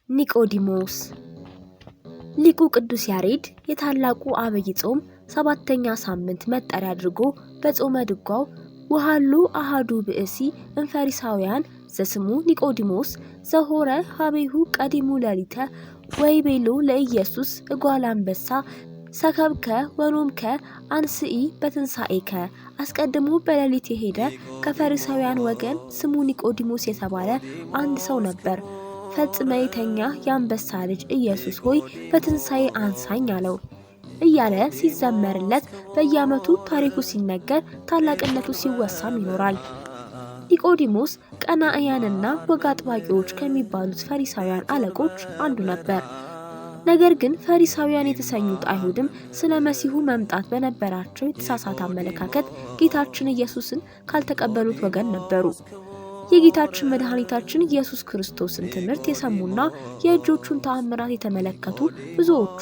ኒቆዲሞስ ሊቁ ቅዱስ ያሬድ የታላቁ አብይ ጾም 7ኛ ሳምንት መጠሪያ አድርጎ በጾመ ድጓው ወሃሉ አሃዱ ብእሲ እንፈሪሳውያን ዘስሙ ኒቆዲሞስ ዘሆረ ሀቤሁ ቀዲሙ ለሊተ ወይቤሎ ለኢየሱስ እጓለ አንበሳ ሰከብከ ወኖምከ አንስኢ በትንሳኤከ አስቀድሞ በሌሊት የሄደ ከፈሪሳውያን ወገን ስሙ ኒቆዲሞስ የተባለ አንድ ሰው ነበር። ፈጽመ የተኛ የአንበሳ ልጅ ኢየሱስ ሆይ በትንሳኤ አንሳኝ አለው እያለ ሲዘመርለት በየዓመቱ ታሪኩ ሲነገር ታላቅነቱ ሲወሳም ይኖራል። ኒቆዲሞስ ቀናኢያንና ወግ አጥባቂዎች ከሚባሉት ፈሪሳውያን አለቆች አንዱ ነበር። ነገር ግን ፈሪሳውያን የተሰኙት አይሁድም ስለ መሲሁ መምጣት በነበራቸው የተሳሳተ አመለካከት ጌታችን ኢየሱስን ካልተቀበሉት ወገን ነበሩ። የጌታችን መድኃኒታችን ኢየሱስ ክርስቶስን ትምህርት የሰሙና የእጆቹን ተአምራት የተመለከቱ ብዙዎቹ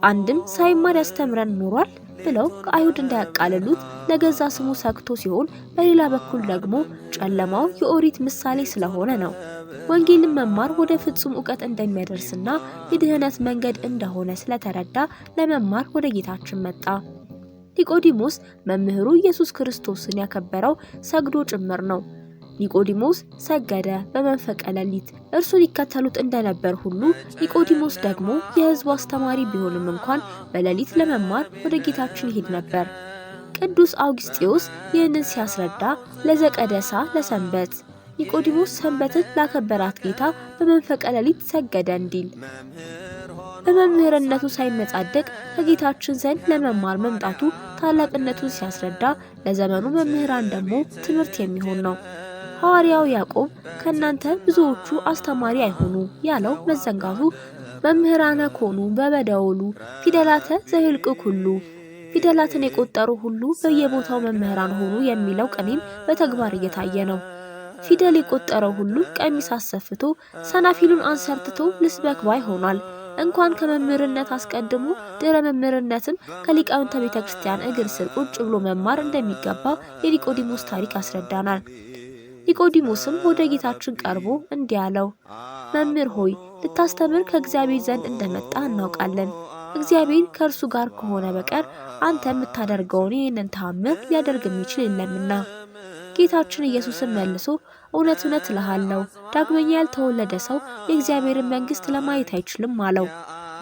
አንድም ሳይማር ያስተምረን ኖሯል ብለው ከአይሁድ እንዳያቃልሉት ለገዛ ስሙ ሰግቶ ሲሆን፣ በሌላ በኩል ደግሞ ጨለማው የኦሪት ምሳሌ ስለሆነ ነው። ወንጌልን መማር ወደ ፍጹም ዕውቀት እንደሚያደርስና የድህነት መንገድ እንደሆነ ስለተረዳ ለመማር ወደ ጌታችን መጣ። ኒቆዲሞስ መምህሩ ኢየሱስ ክርስቶስን ያከበረው ሰግዶ ጭምር ነው። ኒቆዲሞስ ሰገደ በመንፈቀ ሌሊት። እርሱን ይከተሉት እንደነበር ሁሉ ኒቆዲሞስ ደግሞ የሕዝቡ አስተማሪ ቢሆንም እንኳን በሌሊት ለመማር ወደ ጌታችን ይሄድ ነበር። ቅዱስ አውግስጢዮስ ይህንን ሲያስረዳ ለዘቀደሳ ለሰንበት ኒቆዲሞስ ሰንበትን ላከበራት ጌታ በመንፈቀ ሌሊት ሰገደ እንዲል በመምህርነቱ ሳይመጻደቅ ከጌታችን ዘንድ ለመማር መምጣቱ ታላቅነቱን ሲያስረዳ፣ ለዘመኑ መምህራን ደግሞ ትምህርት የሚሆን ነው። ሐዋርያው ያዕቆብ ከናንተ ብዙዎቹ አስተማሪ አይሆኑ ያለው መዘንጋቱ መምህራነ ኮኑ በበደውሉ ፊደላተ ዘይልቅ ሁሉ ፊደላትን የቆጠሩ ሁሉ በየቦታው መምህራን ሆኑ የሚለው ቅኔም በተግባር እየታየ ነው። ፊደል የቆጠረው ሁሉ ቀሚስ አሰፍቶ ሰናፊሉን አንሰርትቶ ልስበክ ባይ ሆኗል። እንኳን ከመምህርነት አስቀድሞ ድህረ መምህርነትም ከሊቃውንተ ቤተክርስቲያን እግር ስር ቁጭ ብሎ መማር እንደሚገባ የኒቆዲሞስ ታሪክ ያስረዳናል። ኒቆዲሞስም ወደ ጌታችን ቀርቦ እንዲህ አለው፣ መምህር ሆይ ልታስተምር ከእግዚአብሔር ዘንድ እንደመጣ እናውቃለን። እግዚአብሔር ከእርሱ ጋር ከሆነ በቀር አንተ የምታደርገውን ይህንን ተአምር ሊያደርግ የሚችል የለምና። ጌታችን ኢየሱስን መልሶ እውነት እውነት እልሃለሁ ዳግመኛ ያልተወለደ ሰው የእግዚአብሔርን መንግሥት ለማየት አይችልም አለው።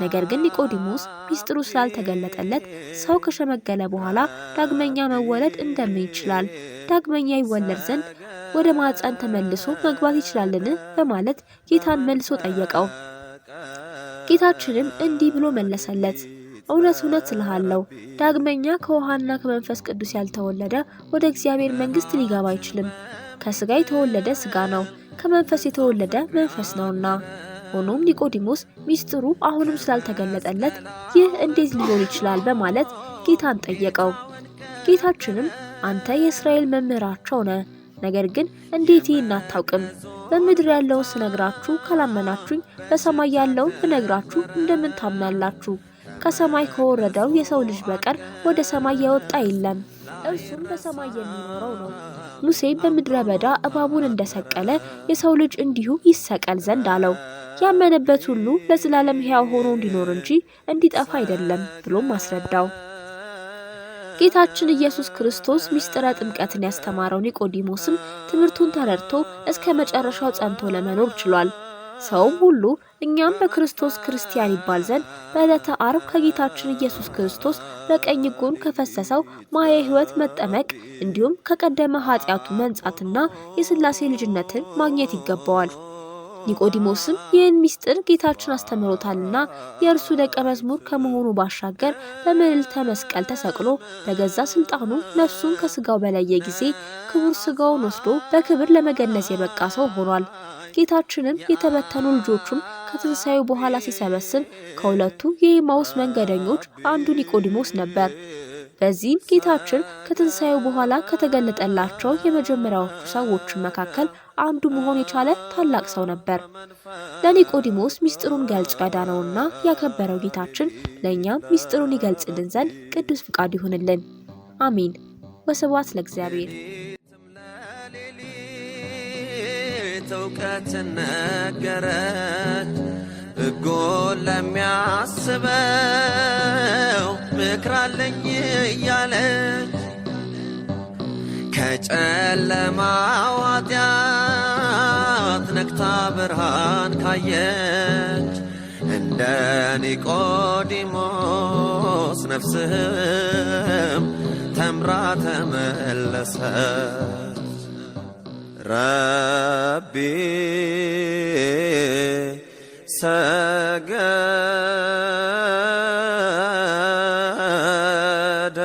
ነገር ግን ኒቆዲሞስ ሚስጥሩ ስላልተገለጠለት ሰው ከሸመገለ በኋላ ዳግመኛ መወለድ እንደምን ይችላል? ዳግመኛ ይወለድ ዘንድ ወደ ማኅፀን ተመልሶ መግባት ይችላልን? በማለት ጌታን መልሶ ጠየቀው። ጌታችንም እንዲህ ብሎ መለሰለት፣ እውነት እውነት እልሃለሁ ዳግመኛ ከውሃና ከመንፈስ ቅዱስ ያልተወለደ ወደ እግዚአብሔር መንግሥት ሊገባ አይችልም። ከሥጋ የተወለደ ሥጋ ነው፣ ከመንፈስ የተወለደ መንፈስ ነውና። ሆኖም ኒቆዲሞስ ሚስጥሩ አሁንም ስላልተገለጠለት ይህ እንዴት ሊሆን ይችላል? በማለት ጌታን ጠየቀው። ጌታችንም አንተ የእስራኤል መምህራቸው ነህ፣ ነገር ግን እንዴት ይህን አታውቅም? በምድር ያለውን ስነግራችሁ ካላመናችሁኝ በሰማይ ያለውን ብነግራችሁ እንደምን ታምናላችሁ? ከሰማይ ከወረደው የሰው ልጅ በቀር ወደ ሰማይ የወጣ የለም፣ እርሱም በሰማይ የሚኖረው ነው። ሙሴ በምድረ በዳ እባቡን እንደሰቀለ የሰው ልጅ እንዲሁ ይሰቀል ዘንድ አለው። ያመነበት ሁሉ ለዘላለም ሕያው ሆኖ እንዲኖር እንጂ እንዲጠፋ አይደለም ብሎም አስረዳው። ጌታችን ኢየሱስ ክርስቶስ ሚስጥረ ጥምቀትን ያስተማረው ኒቆዲሞስም ትምህርቱን ተረድቶ እስከ መጨረሻው ጸንቶ ለመኖር ችሏል። ሰውም ሁሉ እኛም በክርስቶስ ክርስቲያን ይባል ዘንድ በዕለተ ዓርብ ከጌታችን ኢየሱስ ክርስቶስ በቀኝ ጎን ከፈሰሰው ማየ ሕይወት መጠመቅ እንዲሁም ከቀደመ ኃጢአቱ መንጻትና የሥላሴ ልጅነትን ማግኘት ይገባዋል። ኒቆዲሞስም ይህን ሚስጥር ጌታችን አስተምሮታልና የእርሱ ደቀ መዝሙር ከመሆኑ ባሻገር በምልዕልተ መስቀል ተሰቅሎ በገዛ ስልጣኑ ነፍሱን ከስጋው በለየ ጊዜ ክቡር ስጋውን ወስዶ በክብር ለመገነዝ የበቃ ሰው ሆኗል። ጌታችንም የተበተኑ ልጆቹን ከትንሣኤው በኋላ ሲሰበስብ ከሁለቱ የኤማውስ መንገደኞች አንዱ ኒቆዲሞስ ነበር። በዚህም ጌታችን ከትንሣኤው በኋላ ከተገለጠላቸው የመጀመሪያዎቹ ሰዎች መካከል አንዱ መሆን የቻለ ታላቅ ሰው ነበር። ለኒቆዲሞስ ሚስጥሩን ገልጾ ያዳነውና ያከበረው ጌታችን ለእኛም ሚስጥሩን ይገልጽልን ዘንድ ቅዱስ ፍቃድ ይሁንልን። አሜን። ወስብሐት ለእግዚአብሔር። እውቀት ነገረች ሕጉን ለሚያስበው ምክራለኝ እያለች ከጨለማ ኃጢአት ነቅታ ብርሃን ካየች እንደ ኒቆዲሞስ ነፍስህም ተምራ ተመለሰች። ረቢ ሰገደ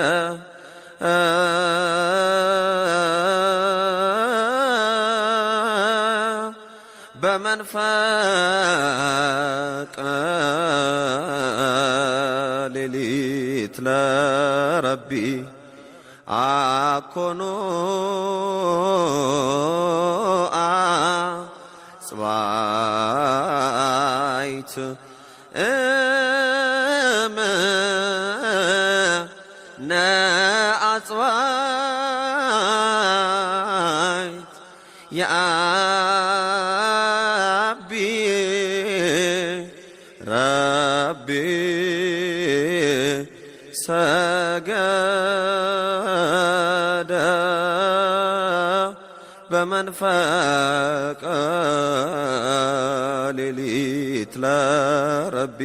በመንፈቀ ሌሊት ለረቢ አኮኑ አጽባይት እምነ አጽባይት የአቢ ረቢ ሰገደ በመንፈቀ ሌሊት ለረቢ